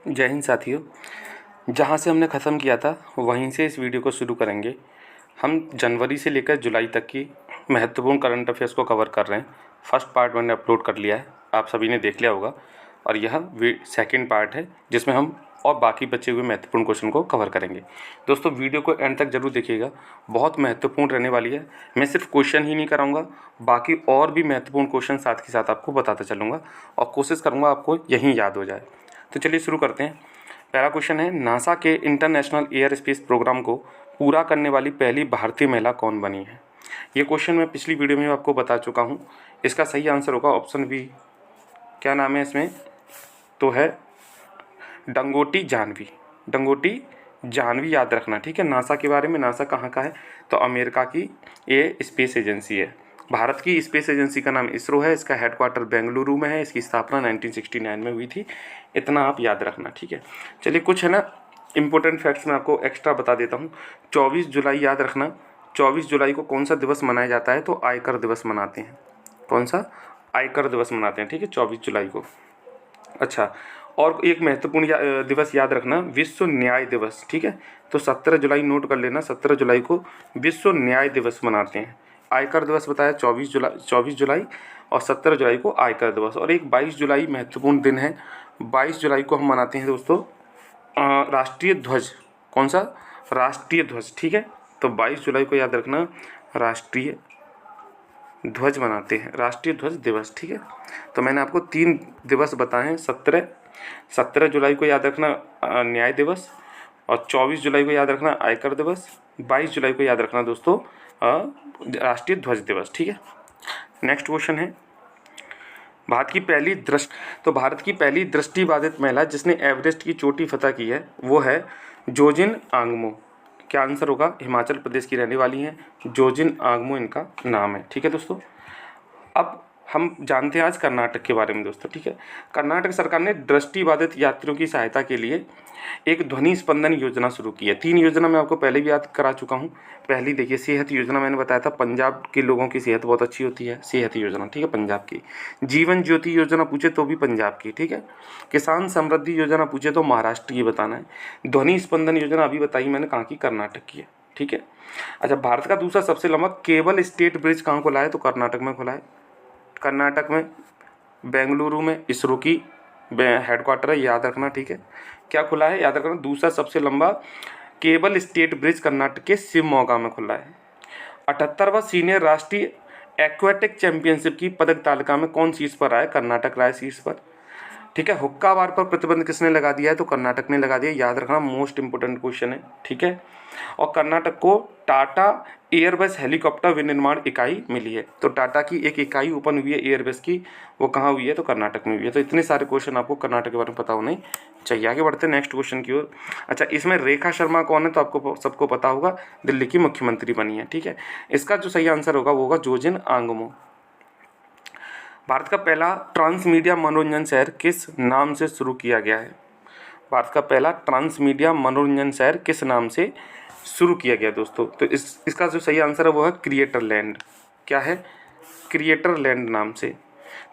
जय हिंद साथियों। जहाँ से हमने ख़त्म किया था वहीं से इस वीडियो को शुरू करेंगे। हम जनवरी से लेकर जुलाई तक की महत्वपूर्ण करंट अफेयर्स को कवर कर रहे हैं। फर्स्ट पार्ट मैंने अपलोड कर लिया है, आप सभी ने देख लिया होगा, और यह सेकंड पार्ट है जिसमें हम और बाकी बचे हुए महत्वपूर्ण क्वेश्चन को कवर करेंगे। दोस्तों वीडियो को एंड तक जरूर देखिएगा, बहुत महत्वपूर्ण रहने वाली है। मैं सिर्फ क्वेश्चन ही नहीं कराऊंगा, बाकी और भी महत्वपूर्ण क्वेश्चन साथ के साथ आपको बताता चलूँगा और कोशिश करूँगा आपको यहीं याद हो जाए। तो चलिए शुरू करते हैं। पहला क्वेश्चन है, नासा के इंटरनेशनल एयर स्पेस प्रोग्राम को पूरा करने वाली पहली भारतीय महिला कौन बनी है? ये क्वेश्चन मैं पिछली वीडियो में आपको बता चुका हूँ। इसका सही आंसर होगा ऑप्शन बी। क्या नाम है इसमें? तो है डंगोटी जानवी। डंगोटी जानवी याद रखना, ठीक है। नासा के बारे में, नासा कहाँ का है? तो अमेरिका की ये स्पेस एजेंसी है। भारत की स्पेस एजेंसी का नाम इसरो है। इसका हेडक्वार्टर बेंगलुरु में है। इसकी स्थापना 1969 में हुई थी। इतना आप याद रखना, ठीक है। चलिए कुछ है ना इंपॉर्टेंट फैक्ट्स मैं आपको एक्स्ट्रा बता देता हूँ। 24 जुलाई याद रखना। 24 जुलाई को कौन सा दिवस मनाया जाता है? तो आयकर दिवस मनाते हैं। कौन सा? आयकर दिवस मनाते हैं, ठीक है, 24 जुलाई को। अच्छा, और एक महत्वपूर्ण दिवस याद रखना, विश्व न्याय दिवस, ठीक है। तो 17 जुलाई नोट कर लेना, 17 जुलाई को विश्व न्याय दिवस मनाते हैं। आयकर दिवस बताया 24 जुलाई और 17 जुलाई को आयकर दिवस। और एक 22 जुलाई महत्वपूर्ण दिन है। 22 जुलाई को हम मनाते हैं दोस्तों राष्ट्रीय ध्वज। कौन सा? राष्ट्रीय ध्वज, ठीक है। तो 22 जुलाई को याद रखना, राष्ट्रीय ध्वज मनाते हैं, राष्ट्रीय ध्वज दिवस, ठीक है। तो मैंने आपको 3 दिवस बताए हैं। 17 जुलाई को याद रखना न्याय दिवस, और 24 जुलाई को याद रखना आयकर दिवस, 22 जुलाई को याद रखना दोस्तों राष्ट्रीय ध्वज दिवस, ठीक है। नेक्स्ट क्वेश्चन है, भारत की पहली दृष्टिबाधित महिला जिसने एवरेस्ट की चोटी फतह की है वो है जोजिन आंगमो। क्या आंसर होगा? हिमाचल प्रदेश की रहने वाली हैं, जोजिन आंगमो इनका नाम है, ठीक है दोस्तों। अब हम जानते हैं आज कर्नाटक के बारे में दोस्तों, ठीक है। कर्नाटक सरकार ने दृष्टिबाधित यात्रियों की सहायता के लिए एक ध्वनि स्पंदन योजना शुरू की है। 3 योजना मैं आपको पहले भी याद करा चुका हूँ। पहली देखिए सेहत योजना, मैंने बताया था पंजाब के लोगों की सेहत बहुत अच्छी होती है, सेहत योजना, ठीक है, पंजाब की। जीवन ज्योति योजना पूछे तो भी पंजाब की, ठीक है। किसान समृद्धि योजना पूछे तो महाराष्ट्र की बताना है। ध्वनि स्पंदन योजना अभी बताई मैंने कहाँ की? कर्नाटक की है, ठीक है। अच्छा, भारत का दूसरा सबसे लंबा केबल स्टेट ब्रिज कहाँ खुला है? तो कर्नाटक में खुला है। कर्नाटक में बेंगलुरु में इसरो की हेडक्वार्टर है, याद रखना, ठीक है। क्या खुला है? याद रखना, दूसरा सबसे लंबा केबल स्टेट ब्रिज कर्नाटक के शिवमोगा में खुला है। 78वां सीनियर राष्ट्रीय एक्वेटिक चैंपियनशिप की पदक तालिका में कौन शीर्ष पर आया? कर्नाटक रहा है शीर्ष पर, ठीक है। हुक्का बार पर प्रतिबंध किसने लगा दिया है? तो कर्नाटक ने लगा दिया, याद रखना, मोस्ट इंपोर्टेंट क्वेश्चन है, ठीक है। और कर्नाटक को टाटा एयरबस हेलीकॉप्टर विनिर्माण इकाई मिली है। तो टाटा की एक इकाई ओपन हुई है एयरबस की, वो कहाँ हुई है? तो कर्नाटक में हुई है। तो इतने सारे क्वेश्चन आपको कर्नाटक के बारे में पता होना चाहिए। आगे बढ़ते हैं नेक्स्ट क्वेश्चन की ओर। अच्छा, इसमें रेखा शर्मा कौन है? तो आपको सबको पता होगा, दिल्ली की मुख्यमंत्री बनी है, ठीक है। इसका जो सही आंसर होगा वो होगा जोजिन आंगमो। भारत का पहला ट्रांसमीडिया मनोरंजन शहर किस नाम से शुरू किया गया है? भारत का पहला ट्रांसमीडिया मनोरंजन शहर किस नाम से शुरू किया गया दोस्तों? तो इसका जो सही आंसर है वो है क्रिएटर लैंड। क्या है? क्रिएटर लैंड नाम से।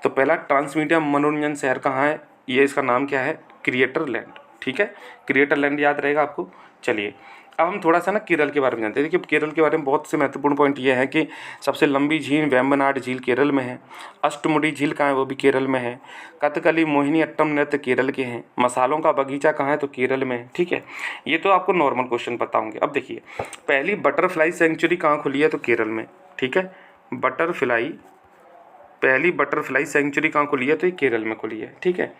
तो पहला ट्रांसमीडिया मनोरंजन शहर कहाँ है? ये इसका नाम क्या है? क्रिएटर लैंड, ठीक है। क्रिएटर लैंड याद रहेगा आपको। चलिए अब हम थोड़ा सा ना केरल के बारे में जानते हैं। देखिए केरल के बारे में बहुत से महत्वपूर्ण पॉइंट ये है कि सबसे लंबी झील वेम्बनाड झील केरल में है। अष्टमुडी झील कहाँ है? वो भी केरल में है। कथकली मोहिनी अट्टम नृत्य केरल के हैं। मसालों का बगीचा कहाँ है? तो केरल में है, ठीक है। ये तो आपको नॉर्मल क्वेश्चन पता होंगे। अब देखिए पहली बटरफ्लाई सेंचुरी कहाँ खुली है? तो केरल में, ठीक है। पहली बटरफ्लाई सेंचुरी कहाँ खुली है? तो ये केरल में खुली है, ठीक है।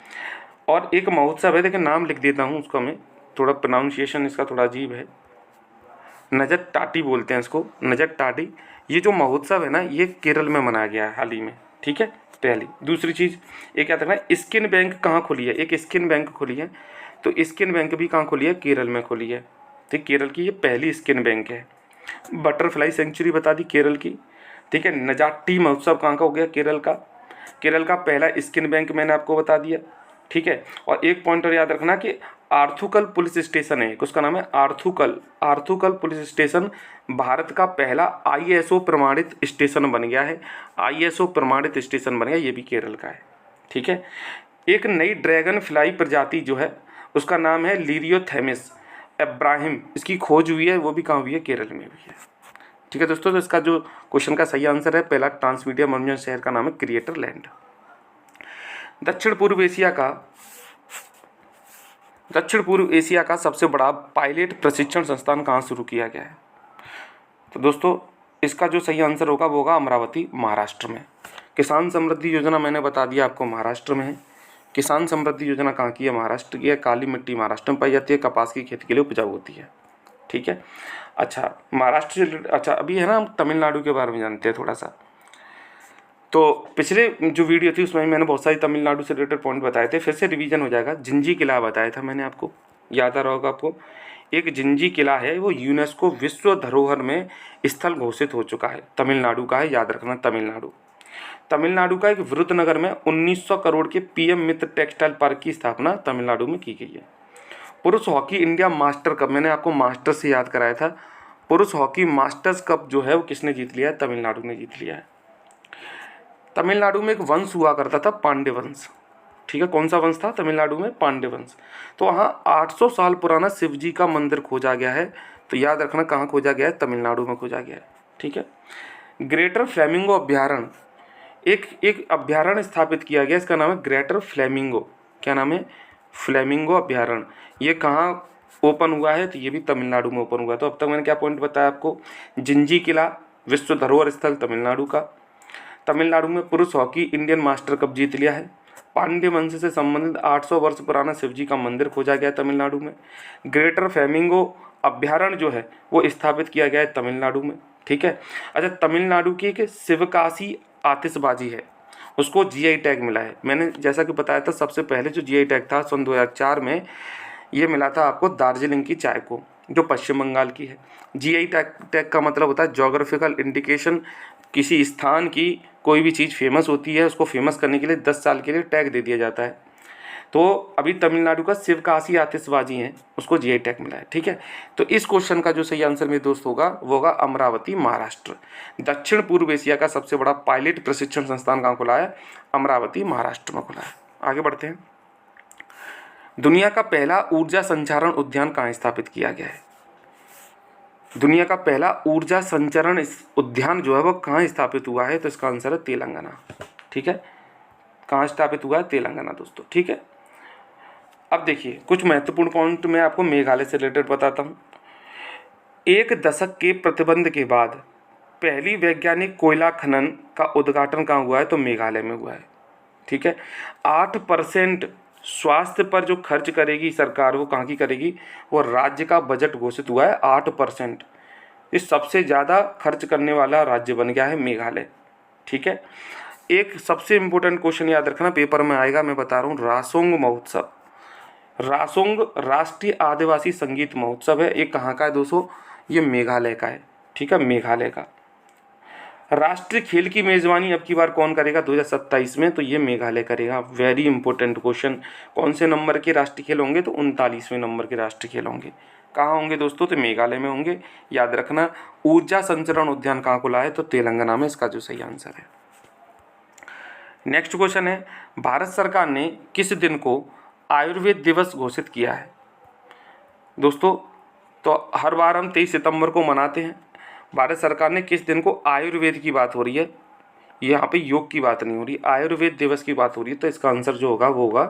और एक महोत्सव है, देखिए नाम लिख देता हूँ उसका, मैं थोड़ा प्रोनाउंसिएशन इसका थोड़ा अजीब है, नजत टाटी बोलते हैं इसको, नजत टाटी। ये जो महोत्सव है ना ये केरल में मनाया गया है हाल ही में, ठीक है। पहली दूसरी चीज़ एक याद रखना, स्किन बैंक कहाँ खुली है? एक स्किन बैंक खुली है। तो स्किन बैंक भी कहाँ खुली है? केरल में खुली है। ठीक, केरल की ये पहली स्किन बैंक है। बटरफ्लाई सेंचुरी बता दी केरल की, ठीक है। नजाटी महोत्सव कहाँ का हो गया? केरल का। केरल का पहला स्किन बैंक मैंने आपको बता दिया, ठीक है। और एक पॉइंट और याद रखना कि आर्थुकल पुलिस स्टेशन है, उसका नाम है आर्थुकल पुलिस स्टेशन भारत का पहला ISO प्रमाणित स्टेशन बन गया है। ISO प्रमाणित स्टेशन बन गया, ये भी केरल का है, ठीक है। एक नई ड्रैगन फ्लाई प्रजाति जो है उसका नाम है लिरियोथेमिस एब्राहिम। इसकी खोज हुई है, वो भी कहाँ हुई है? केरल में हुई है। ठीक है दोस्तों, तो इसका जो क्वेश्चन का सही आंसर है पहला, ट्रांसमीडिया मनोरंजन शहर का नाम है क्रिएटर लैंड। दक्षिण पूर्व एशिया का सबसे बड़ा पायलट प्रशिक्षण संस्थान कहाँ शुरू किया गया है? तो दोस्तों इसका जो सही आंसर होगा वो होगा अमरावती, महाराष्ट्र में। किसान समृद्धि योजना मैंने बता दिया आपको, महाराष्ट्र में है। किसान समृद्धि योजना कहाँ की है? महाराष्ट्र की है। काली मिट्टी महाराष्ट्र में पाई जाती है, कपास की खेती के लिए उपजाऊ होती है। ठीक है, अच्छा महाराष्ट्र से, अच्छा अभी है ना, हम तमिलनाडु के बारे में जानते हैं थोड़ा सा। तो पिछले जो वीडियो थी उसमें मैंने बहुत सारी तमिलनाडु से रिलेटेड पॉइंट बताए थे, फिर से रिवीजन हो जाएगा। जिंजी किला बताया था मैंने आपको, याद आ रहा होगा आपको। एक जिंजी किला है, वो यूनेस्को विश्व धरोहर में स्थल घोषित हो चुका है, तमिलनाडु का है, याद रखना तमिलनाडु का एक विरुद्धनगर में 1900 करोड़ के पीएम मित्र टेक्सटाइल पार्क की स्थापना तमिलनाडु में की गई है। पुरुष हॉकी इंडिया मास्टर कप, मैंने आपको मास्टर से याद कराया था, पुरुष हॉकी मास्टर्स कप जो है वो किसने जीत लिया है? तमिलनाडु ने जीत लिया है। तमिलनाडु में एक वंश हुआ करता था, पांड्य वंश। ठीक है, कौन सा वंश था तमिलनाडु में? पांड्य वंश। तो वहाँ 800 साल पुराना शिव जी का मंदिर खोजा गया है। तो याद रखना कहाँ खोजा गया है? तमिलनाडु में खोजा गया है। ठीक है, ग्रेटर फ्लेमिंगो अभ्यारण्य, एक अभ्यारण्य स्थापित किया गया, इसका नाम है ग्रेटर फ्लेमिंगो। क्या नाम है? फ्लेमिंगो अभ्यारण्य। ये कहाँ ओपन हुआ है? तो ये भी तमिलनाडु में ओपन हुआ है। तो अब तक मैंने क्या पॉइंट बताया आपको? जिंजी किला विश्व धरोहर स्थल तमिलनाडु का, तमिलनाडु में पुरुष हॉकी इंडियन मास्टर कप जीत लिया है, पांड्य वंश से संबंधित 800 वर्ष पुराना शिवजी का मंदिर खोजा गया तमिलनाडु में, ग्रेटर फ्लेमिंगो अभ्यारण्य जो है वो स्थापित किया गया है तमिलनाडु में। ठीक है, अच्छा तमिलनाडु की एक शिवकाशी आतिशबाजी है, उसको जीआई टैग मिला है। मैंने जैसा कि बताया था, सबसे पहले जो जीआई टैग था सन 2004 में, ये मिला था आपको दार्जिलिंग की चाय को, जो पश्चिम बंगाल की है। जीआई टैग का मतलब होता है जोग्राफिकल इंडिकेशन। किसी स्थान की कोई भी चीज़ फेमस होती है, उसको फेमस करने के लिए 10 साल के लिए टैग दे दिया जाता है। तो अभी तमिलनाडु का शिवकाशी आतिशबाजी है, उसको जीआई टैग मिला है। ठीक है, तो इस क्वेश्चन का जो सही आंसर मेरे दोस्त होगा वो होगा अमरावती, महाराष्ट्र। दक्षिण पूर्व एशिया का सबसे बड़ा पायलट प्रशिक्षण संस्थान कहाँ खुला है? अमरावती, महाराष्ट्र में खुला है। आगे बढ़ते हैं। दुनिया का पहला ऊर्जा संचारण उद्यान कहाँ स्थापित किया गया है? दुनिया का पहला ऊर्जा संचरण उद्यान जो है वो कहाँ स्थापित हुआ है? तो इसका आंसर है तेलंगाना। ठीक है, कहाँ स्थापित हुआ है? तेलंगाना दोस्तों। ठीक है, अब देखिए कुछ महत्वपूर्ण पॉइंट मैं आपको मेघालय से रिलेटेड बताता हूँ। 1 दशक के प्रतिबंध के बाद पहली वैज्ञानिक कोयला खनन का उद्घाटन कहाँ हुआ है? तो मेघालय में हुआ है। ठीक है, 8% स्वास्थ्य पर जो खर्च करेगी सरकार, वो कहाँ की करेगी? वो राज्य का बजट घोषित हुआ है 8%। इस सबसे ज़्यादा खर्च करने वाला राज्य बन गया है मेघालय। ठीक है, एक सबसे इम्पोर्टेंट क्वेश्चन याद रखना, पेपर में आएगा, मैं बता रहा हूँ। रासोंग महोत्सव, रासोंग राष्ट्रीय आदिवासी संगीत महोत्सव है, ये कहाँ का है दोस्तों? ये मेघालय का है। ठीक है, मेघालय का। राष्ट्रीय खेल की मेजबानी अब की बार कौन करेगा 2027 में? तो ये मेघालय करेगा। Very important question. कौन से नंबर के राष्ट्रीय खेल होंगे? तो 39वें नंबर के राष्ट्रीय खेल होंगे। कहाँ होंगे दोस्तों? तो मेघालय में होंगे, याद रखना। ऊर्जा संचरण उद्यान कहाँ खुला है? तो तेलंगाना में, इसका जो सही आंसर है। नेक्स्ट क्वेश्चन है, भारत सरकार ने किस दिन को आयुर्वेद दिवस घोषित किया है? दोस्तों तो हर बार हम 23 सितंबर को मनाते हैं। भारत सरकार ने किस दिन को, आयुर्वेद की बात हो रही है, यहाँ पे योग की बात नहीं हो रही, आयुर्वेद दिवस की बात हो रही है, तो इसका आंसर जो होगा वो होगा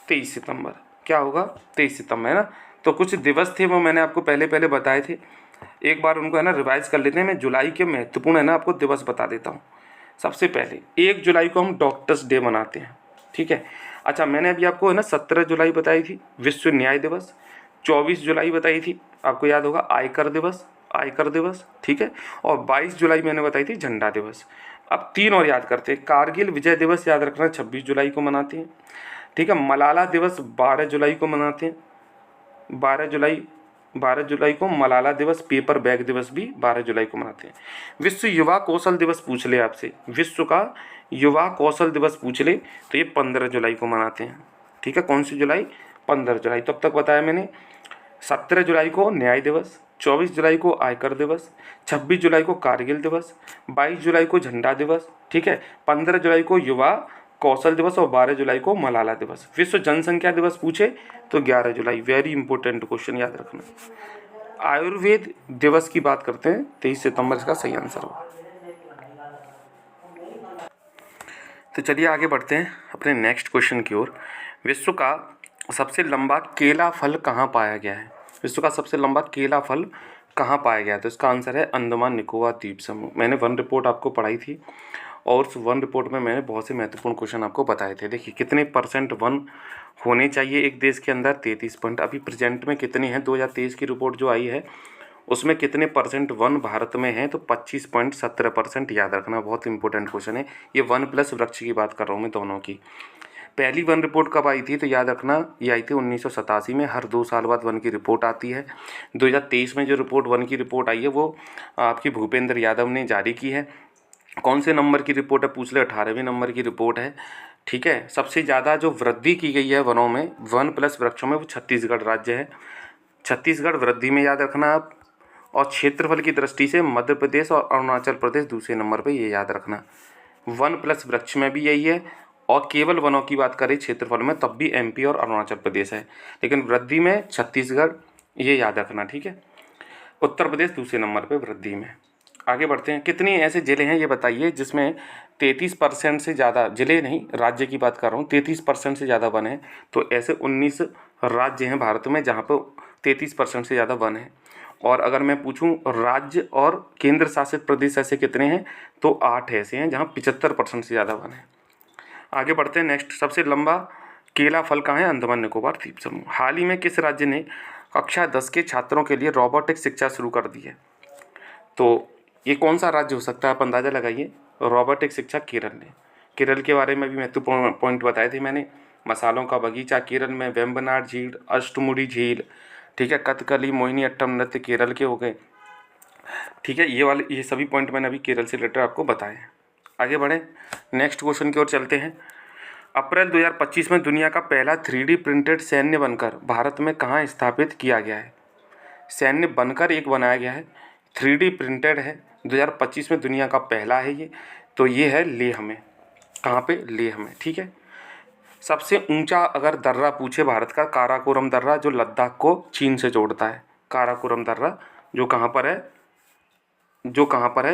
23 सितंबर। क्या होगा? 23 सितंबर, है ना। तो कुछ दिवस थे वो मैंने आपको पहले बताए थे, एक बार उनको है ना रिवाइज कर लेते हैं। मैं जुलाई के महत्वपूर्ण है ना आपको दिवस बता देता हूँ। सबसे पहले 1 जुलाई को हम डॉक्टर्स डे मनाते हैं। ठीक है, अच्छा मैंने अभी आपको है ना 17 जुलाई बताई थी विश्व न्याय दिवस, 24 जुलाई बताई थी आपको याद होगा आयकर दिवस। ठीक है, और 22 जुलाई मैंने बताई थी झंडा दिवस। अब 3 और याद करते हैं। कारगिल विजय दिवस याद रखना 26 जुलाई को मनाते हैं। ठीक है, मलाला दिवस 12 जुलाई को मनाते हैं। 12 जुलाई को मलाला दिवस, पेपर बैग दिवस भी 12 जुलाई को मनाते हैं। विश्व युवा कौशल दिवस पूछ ले आपसे, विश्व का युवा कौशल दिवस पूछ ले तो ये 15 जुलाई को मनाते हैं। ठीक है, कौन सी जुलाई? 15 जुलाई। तब तक बताया मैंने। 17 जुलाई को न्याय दिवस, 24 जुलाई को आयकर दिवस, 26 जुलाई को कारगिल दिवस, 22 जुलाई को झंडा दिवस। ठीक है, 15 जुलाई को युवा कौशल दिवस और 12 जुलाई को मलाला दिवस। विश्व जनसंख्या दिवस पूछे तो 11 जुलाई। वेरी इंपॉर्टेंट क्वेश्चन, याद रखना। आयुर्वेद दिवस की बात करते हैं, 23 सितंबर इसका सही आंसर होगा। तो चलिए आगे बढ़ते हैं अपने नेक्स्ट क्वेश्चन की ओर। विश्व का सबसे लंबा केला फल कहाँ पाया गया है? विश्व का सबसे लंबा केला फल कहाँ पाया गया है? तो इसका आंसर है अंडमान निकोबार द्वीप समूह। मैंने वन रिपोर्ट आपको पढ़ाई थी और उस वन रिपोर्ट में मैंने बहुत से महत्वपूर्ण क्वेश्चन आपको बताए थे। देखिए कितने परसेंट वन होने चाहिए एक देश के अंदर, 33%। अभी प्रेजेंट में कितने हैं? 2023 की रिपोर्ट जो आई है उसमें कितने परसेंट वन भारत में हैं? तो 25.17%। याद रखना, बहुत इंपॉर्टेंट क्वेश्चन है ये। वन प्लस वृक्ष की बात कर रहा हूँ मैं, दोनों की। पहली वन रिपोर्ट कब आई थी? तो याद रखना ये आई थी 1987 में। हर 2 साल बाद वन की रिपोर्ट आती है। 2023 में जो रिपोर्ट वन की रिपोर्ट आई है वो आपकी भूपेंद्र यादव ने जारी की है। कौन से नंबर की रिपोर्ट है पूछ ले? 18वें नंबर की रिपोर्ट है। ठीक है, सबसे ज़्यादा जो वृद्धि की गई है वनों में, वन प्लस वृक्षों में, वो छत्तीसगढ़ राज्य है। छत्तीसगढ़ वृद्धि में, याद रखना आप। और क्षेत्रफल की दृष्टि से मध्य प्रदेश और अरुणाचल प्रदेश दूसरे नंबर पे, ये याद रखना। वन प्लस वृक्ष में भी यही है। और केवल वनों की बात करें क्षेत्रफल में तब भी एमपी और अरुणाचल प्रदेश है, लेकिन वृद्धि में छत्तीसगढ़, ये याद रखना। ठीक है, उत्तर प्रदेश दूसरे नंबर पे वृद्धि में। आगे बढ़ते हैं। कितनी ऐसे जिले हैं ये बताइए जिसमें 33% से ज़्यादा, जिले नहीं राज्य की बात कर रहा हूँ, 33% से ज़्यादा वन है। तो ऐसे 19 राज्य हैं भारत में जहाँ पर 33% से ज़्यादा वन है। और अगर मैं पूछूं राज्य और केंद्र शासित प्रदेश ऐसे कितने हैं, तो 8 ऐसे हैं जहाँ 75% से ज़्यादा वन है। आगे बढ़ते हैं नेक्स्ट। सबसे लंबा केला फल कहाँ है? अंडमान निकोबार द्वीप समूह। हाल ही में किस राज्य ने कक्षा 10 के छात्रों के लिए रोबोटिक शिक्षा शुरू कर दी है? तो ये कौन सा राज्य हो सकता है, आप अंदाज़ा लगाइए। रोबोटिक शिक्षा केरल ने। केरल के बारे में भी महत्वपूर्ण पॉइंट बताए थे मैंने। मसालों का बगीचा केरल में, वेम्बनाड झील, अष्टमुडी झील, ठीक है, कथकली, मोहिनी अट्टम नृत्य केरल के हो गए। ठीक है, ये सभी पॉइंट मैंने अभी केरल से रिलेटेड आपको बताए हैं। आगे बढ़ें, नेक्स्ट क्वेश्चन की ओर चलते हैं। अप्रैल 2025 में दुनिया का पहला 3D प्रिंटेड सैन्य बनकर भारत में कहाँ स्थापित किया गया है? सैन्य बनकर एक बनाया गया है, 3D प्रिंटेड है, 2025 में दुनिया का पहला है ये। तो ये है लेह में। कहाँ पे? लेह में। ठीक है। सबसे ऊंचा अगर दर्रा पूछे भारत का, काराकोरम दर्रा, जो लद्दाख को चीन से जोड़ता है। काराकोरम दर्रा जो कहाँ पर है?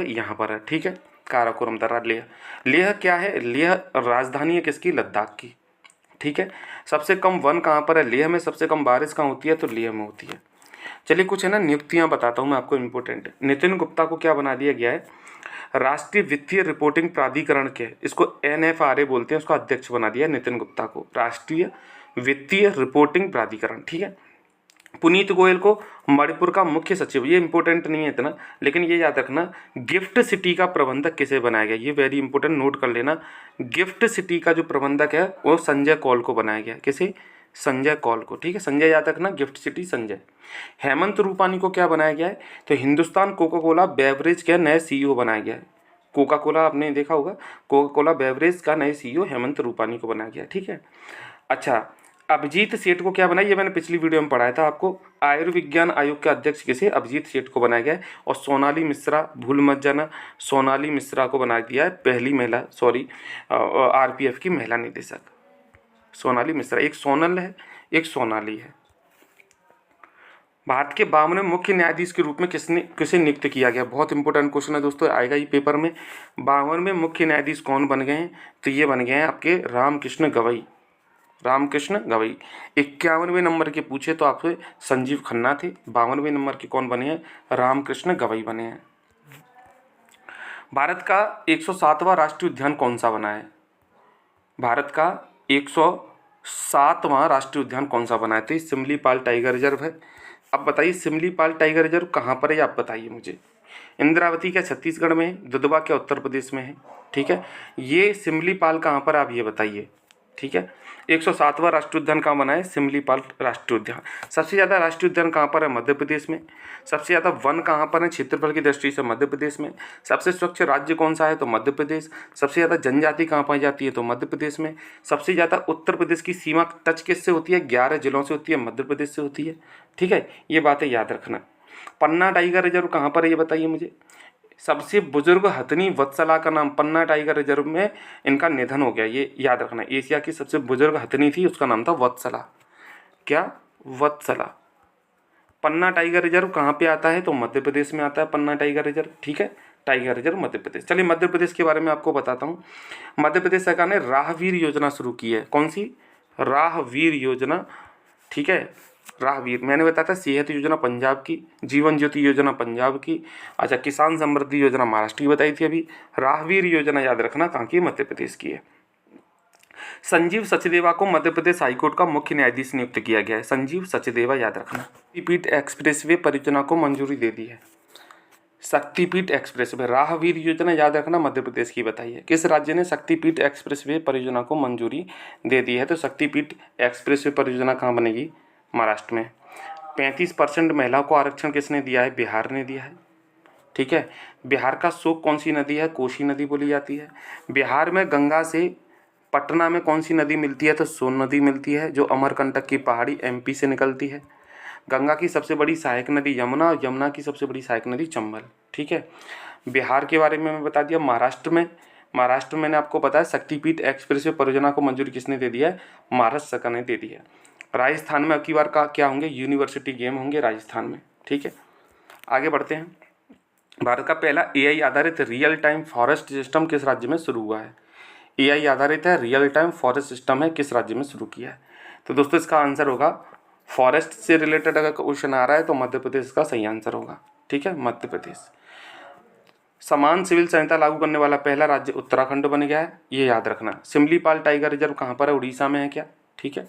यहाँ पर है। ठीक है, काराकोरम दर्रा लेह। लेह क्या है? लेह राजधानी है किसकी? लद्दाख की। ठीक है। सबसे कम वन कहाँ पर है? लेह में। सबसे कम बारिश कहाँ होती है? तो लेह में होती है। चलिए कुछ है ना नियुक्तियाँ बताता हूँ मैं आपको, इम्पोर्टेंट। नितिन गुप्ता को क्या बना दिया गया है? राष्ट्रीय वित्तीय रिपोर्टिंग प्राधिकरण के, इसको NFRA बोलते हैं, उसका अध्यक्ष बना दिया नितिन गुप्ता को, राष्ट्रीय वित्तीय रिपोर्टिंग प्राधिकरण। ठीक है। पुनीत गोयल को मणिपुर का मुख्य सचिव, ये इंपॉर्टेंट नहीं है इतना, लेकिन ये याद रखना गिफ्ट सिटी का प्रबंधक किसे बनाया गया, ये वेरी इंपॉर्टेंट, नोट कर लेना। गिफ्ट सिटी का जो प्रबंधक है वो संजय कौल को बनाया गया। किसे? संजय कौल को। ठीक है, संजय याद रखना, गिफ्ट सिटी संजय। हेमंत रूपानी को क्या बनाया गया है? तो हिंदुस्तान कोका कोला बेवरेज के नए CEO बनाया गया है। कोका कोला आपने देखा होगा, कोका कोला बेवरेज का नए CEO हेमंत रूपानी को बनाया गया। ठीक है। अच्छा, अभिजीत सेठ को क्या बनाया? ये मैंने पिछली वीडियो में पढ़ाया था आपको। आयुर्विज्ञान आयोग के अध्यक्ष किसे? अभिजीत सेठ को बनाया गया है। और सोनाली मिश्रा, भूल मत जाना, सोनाली मिश्रा को बना दिया है पहली महिला, RPF की महिला निदेशक। सोनाली मिश्रा, एक सोनल है, एक सोनाली है। भारत के 52वें मुख्य न्यायाधीश के रूप में किसे नियुक्त किया गया? बहुत इंपॉर्टेंट क्वेश्चन है दोस्तों, आएगा ही पेपर में। 52वें मुख्य न्यायाधीश कौन बन गए हैं? तो ये बन गए हैं आपके रामकृष्ण गवई। रामकृष्ण गवई। 51वें नंबर के पूछे तो आपसे संजीव खन्ना थे। 52वें नंबर के कौन बने हैं? रामकृष्ण गवई बने हैं। भारत का 107वां राष्ट्रीय उद्यान कौन सा बना है? भारत का 107वां राष्ट्रीय उद्यान कौन सा बना है? तो सिमलीपाल टाइगर रिजर्व है। अब बताइए सिमलीपाल टाइगर रिजर्व कहाँ पर है, आप बताइए मुझे। इंद्रावती क्या छत्तीसगढ़ में है? दुधवा क्या उत्तर प्रदेश में है? ठीक है, ये सिमलीपाल कहाँ पर, आप ये बताइए। ठीक है, 107वां राष्ट्रीय उद्यान कहाँ बना है? सिमलीपाल राष्ट्रीय उद्यान। सबसे ज़्यादा राष्ट्रीय उद्यान कहाँ पर है? मध्य प्रदेश में। सबसे ज़्यादा वन कहाँ पर है क्षेत्रफल की दृष्टि से? मध्य प्रदेश में। सबसे स्वच्छ राज्य कौन सा है? तो मध्य प्रदेश। सबसे ज़्यादा जनजाति कहाँ पाई जाती है? तो मध्य प्रदेश में। सबसे ज़्यादा उत्तर प्रदेश की सीमा टच किससे होती है? 11 जिलों से होती है, मध्य प्रदेश से होती है। ठीक है, ये बातें याद रखना। पन्ना टाइगर रिजर्व कहाँ पर है ये बताइए मुझे। सबसे बुजुर्ग हथनी वत्सला का नाम, पन्ना टाइगर रिजर्व में इनका निधन हो गया, ये याद रखना। एशिया की सबसे बुजुर्ग हथनी थी, उसका नाम था वत्सला। क्या? वत्सला। पन्ना टाइगर रिजर्व कहाँ पे आता है? तो मध्य प्रदेश में आता है पन्ना टाइगर रिजर्व। ठीक है, टाइगर रिजर्व मध्य प्रदेश। चलिए मध्य प्रदेश के बारे में आपको बताता हूँ। मध्य प्रदेश सरकार ने राहवीर योजना शुरू की है। कौन सी? राहवीर योजना। ठीक है, राहवीर मैंने बताया था, सेहत योजना पंजाब की, जीवन ज्योति योजना पंजाब की, अच्छा किसान समृद्धि योजना महाराष्ट्र की बताई थी अभी। राहवीर योजना याद रखना कहाँ की? मध्य प्रदेश की है। संजीव सचदेवा को मध्य प्रदेश हाईकोर्ट का मुख्य न्यायाधीश नियुक्त किया गया है। संजीव सचदेवा याद रखना। शक्तिपीठ एक्सप्रेसवे परियोजना को मंजूरी दे दी है। शक्तिपीठ एक्सप्रेसवे, राहवीर योजना याद रखना मध्य प्रदेश की बताइए। किस राज्य ने शक्तिपीठ एक्सप्रेसवे परियोजना को मंजूरी दे दी है? तो शक्तिपीठ एक्सप्रेसवे परियोजना कहाँ बनेगी? महाराष्ट्र में। 35% महिलाओं को आरक्षण किसने दिया है? बिहार ने दिया है। ठीक है, बिहार का शोक कौन सी नदी है? कोसी नदी बोली जाती है। बिहार में गंगा से पटना में कौन सी नदी मिलती है? तो सोन नदी मिलती है, जो अमरकंटक की पहाड़ी एमपी से निकलती है। गंगा की सबसे बड़ी सहायक नदी यमुना, और यमुना की सबसे बड़ी सहायक नदी चंबल। ठीक है, बिहार के बारे में मैं बता दिया। महाराष्ट्र में मैंने आपको बताया शक्तिपीठ एक्सप्रेसवे परियोजना को मंजूरी किसने दे दिया है? महाराष्ट्र सरकार ने दे दी है। राजस्थान में अब की बार का क्या होंगे? यूनिवर्सिटी गेम होंगे राजस्थान में। ठीक है, आगे बढ़ते हैं। भारत का पहला एआई आधारित रियल टाइम फॉरेस्ट सिस्टम किस राज्य में शुरू हुआ है? एआई आधारित है, रियल टाइम फॉरेस्ट सिस्टम है, किस राज्य में शुरू किया है? तो दोस्तों इसका आंसर होगा, फॉरेस्ट से रिलेटेड अगर क्वेश्चन आ रहा है तो मध्य प्रदेश का सही आंसर होगा। ठीक है, मध्य प्रदेश। समान सिविल संहिता लागू करने वाला पहला राज्य उत्तराखंड बन गया है, ये याद रखना। सिमलीपाल टाइगर रिजर्व कहाँ पर है? उड़ीसा में है क्या? ठीक है,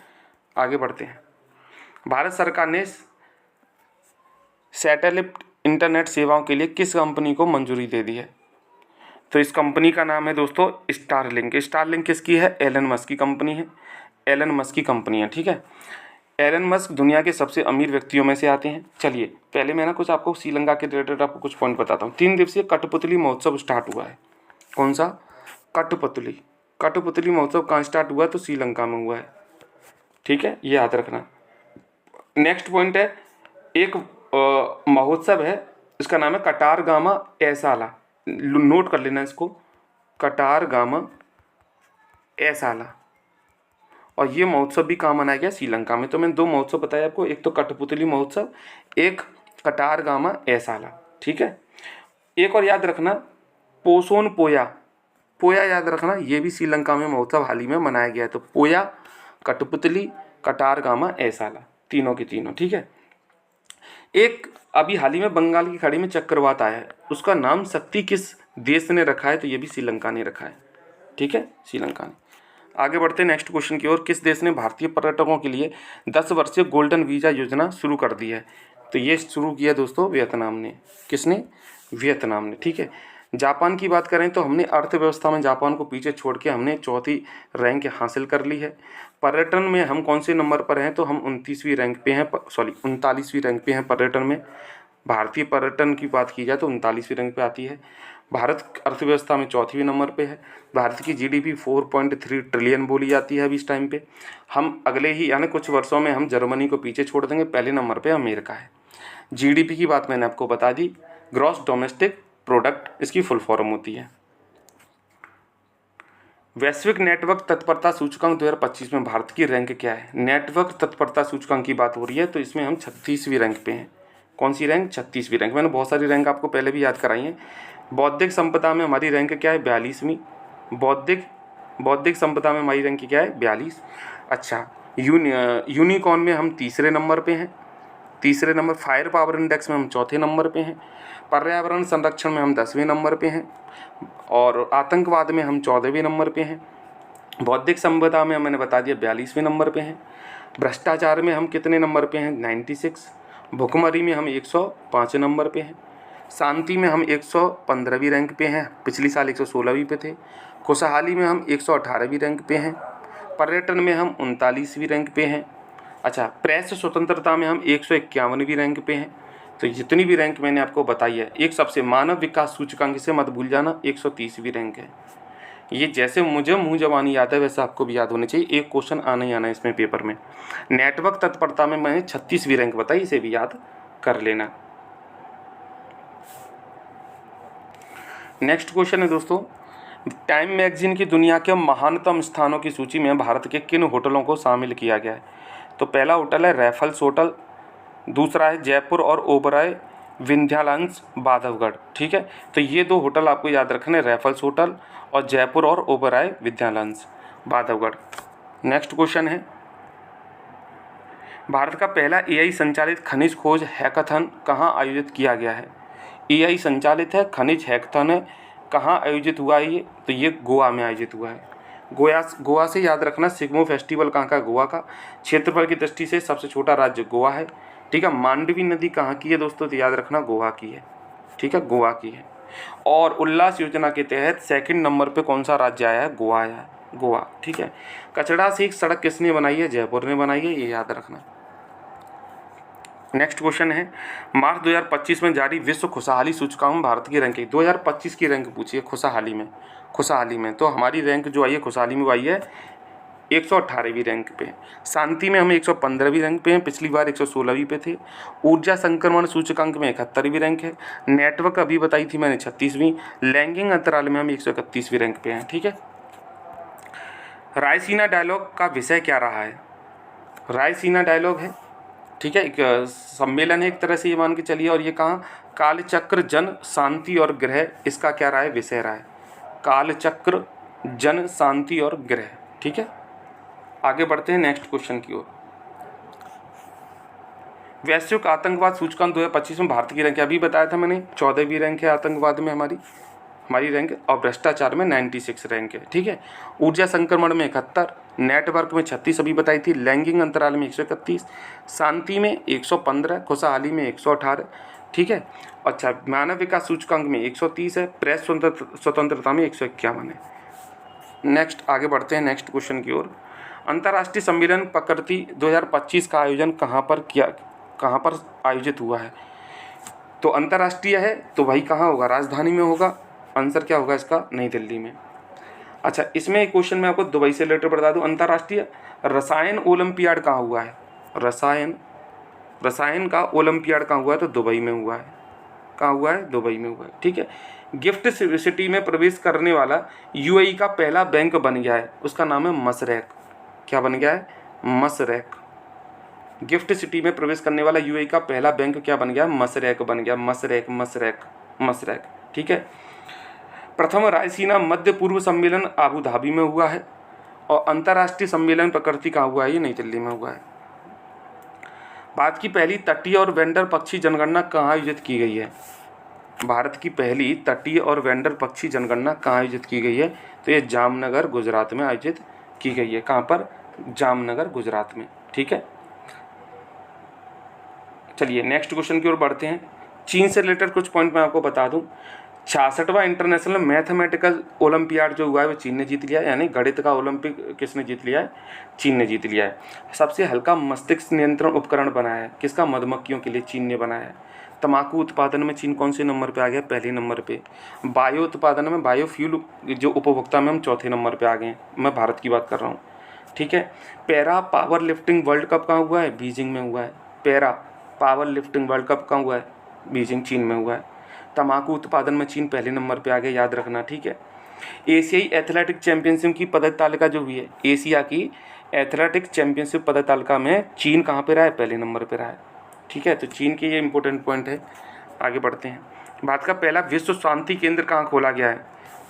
आगे बढ़ते हैं। भारत सरकार ने सैटेलाइट इंटरनेट सेवाओं के लिए किस कंपनी को मंजूरी दे दी है? तो इस कंपनी का नाम है दोस्तों स्टारलिंक। स्टारलिंक किसकी है? एलन मस्क की कंपनी है। एलन मस्क की कंपनी है। ठीक है, एलन मस्क दुनिया के सबसे अमीर व्यक्तियों में से आते हैं। चलिए पहले मैं कुछ आपको श्रीलंका के रिलेटेड आपको कुछ पॉइंट बताता हूँ। 3 दिवसीय कठपुतली महोत्सव स्टार्ट हुआ है। कौन सा? कठपुतली महोत्सव कहाँ स्टार्ट हुआ है? तो श्रीलंका में हुआ है। ठीक है, ये याद रखना। नेक्स्ट पॉइंट है, एक महोत्सव है, इसका नाम है कटारगामा एसाला। नोट कर लेना इसको, कटारगामा एसाला। और ये महोत्सव भी कहाँ मनाया गया? श्रीलंका में। तो मैंने 2 महोत्सव बताया आपको, एक तो कठपुतली महोत्सव, एक कटारगामा एसाला। ठीक है, एक और याद रखना पोसोन पोया। पोया याद रखना, ये भी श्रीलंका में महोत्सव हाल ही में मनाया गया है। तो पोया, कठपुतली, कटारगामा एसाला, तीनों के तीनों। ठीक है, एक अभी हाल ही में बंगाल की खाड़ी में चक्रवात आया है, उसका नाम शक्ति किस देश ने रखा है? तो ये भी श्रीलंका ने रखा है। ठीक है, श्रीलंका ने। आगे बढ़ते हैं नेक्स्ट क्वेश्चन की ओर। किस देश ने भारतीय पर्यटकों के लिए 10 वर्षीय गोल्डन वीज़ा योजना शुरू कर दी है? तो ये शुरू किया दोस्तों वियतनाम ने। किसने? वियतनाम ने। ठीक है, जापान की बात करें तो हमने अर्थव्यवस्था में जापान को पीछे छोड़ के हमने 4थी रैंक हासिल कर ली है। पर्यटन में हम कौन से नंबर पर हैं? तो हम 39वीं रैंक पे हैं, 39वीं रैंक पे हैं पर्यटन में। भारतीय पर्यटन की बात की जाए तो 39वीं रैंक पे आती है। भारत अर्थव्यवस्था में 4वें नंबर पे है। भारत की जीडीपी 4.3 ट्रिलियन बोली जाती है अभी इस टाइम पे। हम अगले ही यानी कुछ वर्षों में हम जर्मनी को पीछे छोड़ देंगे, पहले नंबर पे अमेरिका है। जीडीपी की बात मैंने आपको बता दी, ग्रॉस डोमेस्टिक प्रोडक्ट इसकी फुल फॉर्म होती है। वैश्विक नेटवर्क तत्परता सूचकांक 2025 में भारत की रैंक क्या है? नेटवर्क तत्परता सूचकांक की बात हो रही है, तो इसमें हम 36वीं रैंक पे हैं। कौन सी रैंक? 36वीं रैंक। मैंने बहुत सारी रैंक आपको पहले भी याद कराई है। बौद्धिक संपदा में हमारी रैंक क्या है? 42वीं। बौद्धिक संपदा में हमारी रैंक क्या है? 42। अच्छा, यूनिकॉर्न में हम 3रे नंबर पे हैं, 3रे नंबर। फायर पावर इंडेक्स में हम 4थे नंबर पे हैं। पर्यावरण संरक्षण में हम 10वें नंबर पे हैं, और आतंकवाद में हम 14वें नंबर पे हैं। बौद्धिक संपदा में मैंने बता दिया 42वें नंबर पे हैं। भ्रष्टाचार में हम कितने नंबर पे हैं? 96। भुखमरी में हम 105 नंबर पे हैं। शांति में हम 115वीं रैंक पे हैं, पिछली साल 116वीं पे थे। खुशहाली में हम 118वीं रैंक पे हैं। पर्यटन में हम 39वीं रैंक पे हैं। अच्छा, प्रेस स्वतंत्रता में हम 151वीं रैंक पे हैं। तो जितनी भी रैंक मैंने आपको बताई है, एक सबसे मानव विकास सूचकांक से मत भूल जाना, 130वीं रैंक है। ये जैसे मुझे मुँह जबानी याद है वैसे आपको भी याद होने चाहिए, एक क्वेश्चन आना ही आना है इसमें पेपर में। नेटवर्क तत्परता में मैंने 36वीं रैंक बताई, इसे भी याद कर लेना। नेक्स्ट क्वेश्चन है दोस्तों, टाइम मैगजीन की दुनिया के महानतम स्थानों की सूची में भारत के किन होटलों को शामिल किया गया है? तो पहला होटल है रैफल्स होटल, दूसरा है जयपुर और ओबराय विंध्यालंस बांधवगढ़। ठीक है, तो ये दो होटल आपको याद रखने, रैफल्स होटल और जयपुर और ओबराय विंध्यालंस बांधवगढ़। नेक्स्ट क्वेश्चन है, भारत का पहला एआई संचालित खनिज खोज हैकाथन कहाँ आयोजित किया गया है? एआई संचालित है खनिज हैकाथन है, कहाँ आयोजित हुआ है ये? तो ये गोवा में आयोजित हुआ है। गोवा से याद रखना, सिग्मो फेस्टिवल कहाँ का? गोवा का। क्षेत्रफल की दृष्टि से सबसे छोटा राज्य गोवा है। ठीक है, मांडवी नदी कहाँ की है दोस्तों? तो याद रखना गोवा की है। ठीक है, गोवा की है। और उल्लास योजना के तहत सेकंड नंबर पे कौन सा राज्य आया है? गोवा आया है, गोवा। ठीक है, कचड़ा से एक सड़क किसने बनाई है? जयपुर ने बनाई है, ये याद रखना। नेक्स्ट क्वेश्चन है, मार्च 2025 में जारी विश्व खुशहाली सूचकांक में भारत की रैंकिंग, 2025 की रैंक पूछी है खुशहाली में। तो हमारी रैंक जो आई है खुशहाली में आई है 118वीं रैंक पे। शांति में हम 115वीं रैंक पे हैं, पिछली बार 116वीं पे थे। ऊर्जा संक्रमण सूचकांक में 71वीं रैंक है। नेटवर्क अभी बताई थी मैंने 36वीं। लैंगिक अंतराल में हम 131वीं रैंक पे हैं। ठीक है, रायसीना डायलॉग का विषय क्या रहा है? रायसीना डायलॉग है, ठीक है, एक सम्मेलन है एक तरह से ये मान के चलिए। और ये कहाँ? कालचक्र जन शांति और ग्रह, इसका क्या रहा है? विषय रहा है कालचक्र जन शांति और ग्रह। ठीक है, आगे बढ़ते हैं नेक्स्ट क्वेश्चन की ओर। वैश्विक आतंकवाद सूचकांक 2025 में भारत की रैंक, अभी बताया था मैंने 14वीं रैंक है आतंकवाद में हमारी रैंक, और भ्रष्टाचार में 96 रैंक है। ठीक है, ऊर्जा संक्रमण में 71, नेटवर्क में 36 अभी बताई थी, लैंगिक अंतराल में 131, शांति में 115, खुशहाली में 118। ठीक है, अच्छा, मानव विकास सूचकांक में 130 है, प्रेस स्वतंत्रता में 151 है। नेक्स्ट आगे बढ़ते हैं नेक्स्ट क्वेश्चन की ओर। अंतर्राष्ट्रीय सम्मेलन प्रकृति 2025 का आयोजन कहाँ पर आयोजित हुआ है? तो अंतर्राष्ट्रीय है तो भाई कहाँ होगा? राजधानी में होगा। आंसर क्या होगा इसका? नई दिल्ली में। अच्छा, इसमें एक क्वेश्चन मैं आपको दुबई से रिलेटेड बता दूं, अंतर्राष्ट्रीय रसायन ओलंपियाड कहाँ हुआ है? रसायन का ओलंपियाड कहाँ हुआ है? तो दुबई में हुआ है। कहाँ हुआ है? दुबई में हुआ है। ठीक है, गिफ्ट सिटी में प्रवेश करने वाला यूएई का पहला बैंक बन गया है, उसका नाम है मसरैक। क्या बन गया है? मसरैक। गिफ्ट सिटी में प्रवेश करने वाला यूएई का पहला बैंक क्या बन गया? मसरैक बन गया। मसरैक। ठीक है, प्रथम रायसीना मध्य पूर्व सम्मेलन आबू धाबी में हुआ है, और अंतर्राष्ट्रीय सम्मेलन प्रकृति कहाँ हुआ है? ये नई दिल्ली में हुआ है। भारत की पहली तटीय और वेंडर पक्षी जनगणना कहाँ आयोजित की गई है? भारत की पहली तटीय और वेंडर पक्षी जनगणना कहाँ आयोजित की गई है? तो ये जामनगर गुजरात में आयोजित की गई है। कहाँ पर? जामनगर गुजरात में। ठीक है, चलिए नेक्स्ट क्वेश्चन की ओर बढ़ते हैं। चीन से रिलेटेड कुछ पॉइंट मैं आपको बता दूं। 66वां इंटरनेशनल मैथमेटिकल ओलंपियाड जो हुआ है वो चीन ने जीत लिया है, यानी गणित का ओलंपिक किसने जीत लिया है? चीन ने जीत लिया है। सबसे हल्का मस्तिष्क नियंत्रण उपकरण बनाया है, किसका? मधुमक्खियों के लिए चीन ने बनाया है। तंबाकू उत्पादन में चीन कौन से नंबर पे आ गया? पहले नंबर पे। बायो उत्पादन में, बायोफ्यूल जो उपभोक्ता में हम चौथे नंबर पे आ गए हैं। मैं भारत की बात कर रहा हूँ। ठीक है, para power lifting world cup कहाँ हुआ है? बीजिंग में हुआ है। Para power lifting world cup कहाँ हुआ है? बीजिंग, चीन में हुआ है। तंबाकू उत्पादन में चीन पहले नंबर पे आ गया, याद रखना। ठीक है, एशियाई एथलेटिक चैंपियनशिप की पदक तालिका जो हुई है, एशिया की एथलेटिक चैंपियनशिप पदक तालिका में चीन कहाँ पे रहा है? पहले नंबर पे रहा है। ठीक है, तो चीन के ये इंपॉर्टेंट पॉइंट है। आगे बढ़ते हैं। भारत का पहला विश्व शांति केंद्र कहाँ खोला गया है?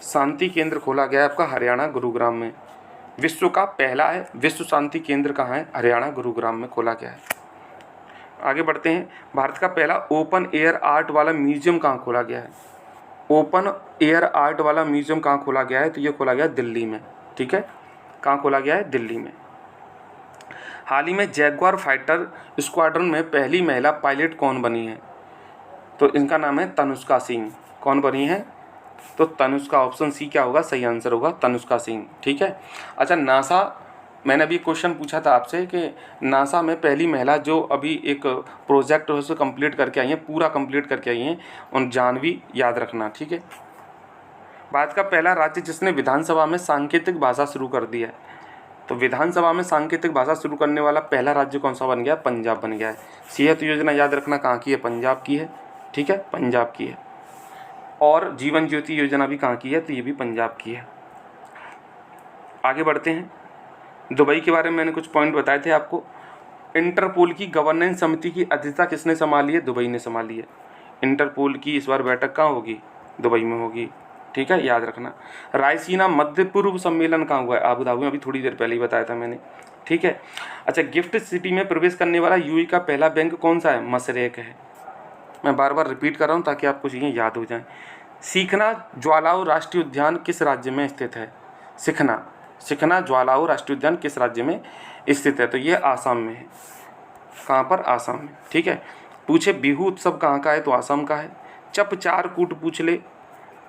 शांति केंद्र खोला गया है आपका हरियाणा गुरुग्राम में। विश्व का पहला है विश्व शांति केंद्र कहाँ है? हरियाणा गुरुग्राम में खोला गया है। आगे बढ़ते हैं। भारत का पहला ओपन एयर आर्ट वाला म्यूजियम कहाँ खोला गया है? ओपन एयर आर्ट वाला म्यूजियम कहाँ खोला गया है? तो ये खोला गया दिल्ली में। ठीक है, कहाँ खोला गया है? दिल्ली में। हाल ही में जैगुआर फाइटर स्क्वाड्रन में पहली महिला पायलट कौन बनी है? तो इनका नाम है तनुष्का सिंह। कौन बनी है? तो तनुष्का। ऑप्शन सी क्या होगा? सही आंसर होगा तनुष्का सिंह। ठीक है, अच्छा, नासा, मैंने अभी क्वेश्चन पूछा था आपसे कि नासा में पहली महिला जो अभी एक प्रोजेक्ट है उसे कंप्लीट करके आई हैं, पूरा कंप्लीट करके आई हैं, उन जानवी, याद रखना। ठीक है, भारत का पहला राज्य जिसने विधानसभा में सांकेतिक भाषा शुरू कर दी है, तो विधानसभा में सांकेतिक भाषा शुरू करने वाला पहला राज्य कौन सा बन गया? पंजाब बन गया है। सेहत योजना याद रखना कहाँ की है? पंजाब की है। ठीक है, पंजाब की है। और जीवन ज्योति योजना भी कहाँ की है, तो ये भी पंजाब की है। आगे बढ़ते हैं। दुबई के बारे में मैंने कुछ पॉइंट बताए थे आपको। इंटरपोल की गवर्नेंस समिति की अध्यक्षता किसने संभाली है, दुबई ने संभाली है। इंटरपोल की इस बार बैठक कहाँ होगी, दुबई में होगी, ठीक है, याद रखना। रायसीना मध्य पूर्व सम्मेलन कहाँ हुआ है, आबू धाबी में, अभी थोड़ी देर पहले ही बताया था मैंने, ठीक है। अच्छा, गिफ्ट सिटी में प्रवेश करने वाला यूएई का पहला बैंक कौन सा है, मशरेक है। मैं बार बार रिपीट कर रहा हूँ ताकि आपको चीज़ें याद हो जाएं। सीखना ज्वालाओ राष्ट्रीय उद्यान किस राज्य में स्थित है, सिखना ज्वालाओ राष्ट्रीय उद्यान किस राज्य में स्थित है, तो ये आसाम में है। कहाँ पर, आसाम में, ठीक है। पूछे बिहू उत्सव कहाँ का है, तो आसाम का है। चप चार कूट पूछ ले,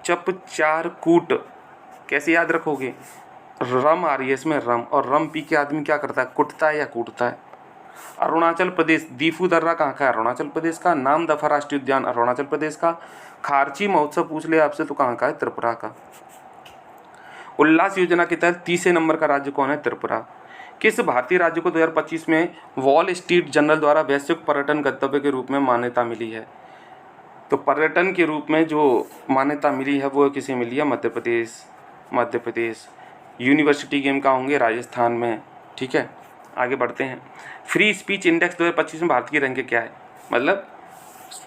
चप चार कूट कैसे याद रखोगे, रम आ रही है इसमें, रम, और रम पी के आदमी क्या करता है, कुटता है या कूटता है। अरुणाचल प्रदेश, दीफू दर्रा कहाँ का है, अरुणाचल प्रदेश का। नाम दफा राष्ट्रीय उद्यान अरुणाचल प्रदेश का। खारची महोत्सव पूछ ले आपसे, तो कहाँ का है, त्रिपुरा का। उल्लास योजना के तहत 30 नंबर का राज्य कौन है, त्रिपुरा। किस भारतीय राज्य को 2025 में वॉल स्ट्रीट जर्नल द्वारा वैश्विक पर्यटन गंतव्य के रूप में मान्यता मिली है, तो पर्यटन के रूप में जो मान्यता मिली है वो किसे मिली है, मध्य प्रदेश। यूनिवर्सिटी गेम कहाँ होंगे, राजस्थान में, ठीक है। आगे बढ़ते हैं। फ्री स्पीच इंडेक्स 2025 में भारत की रैंक क्या है, मतलब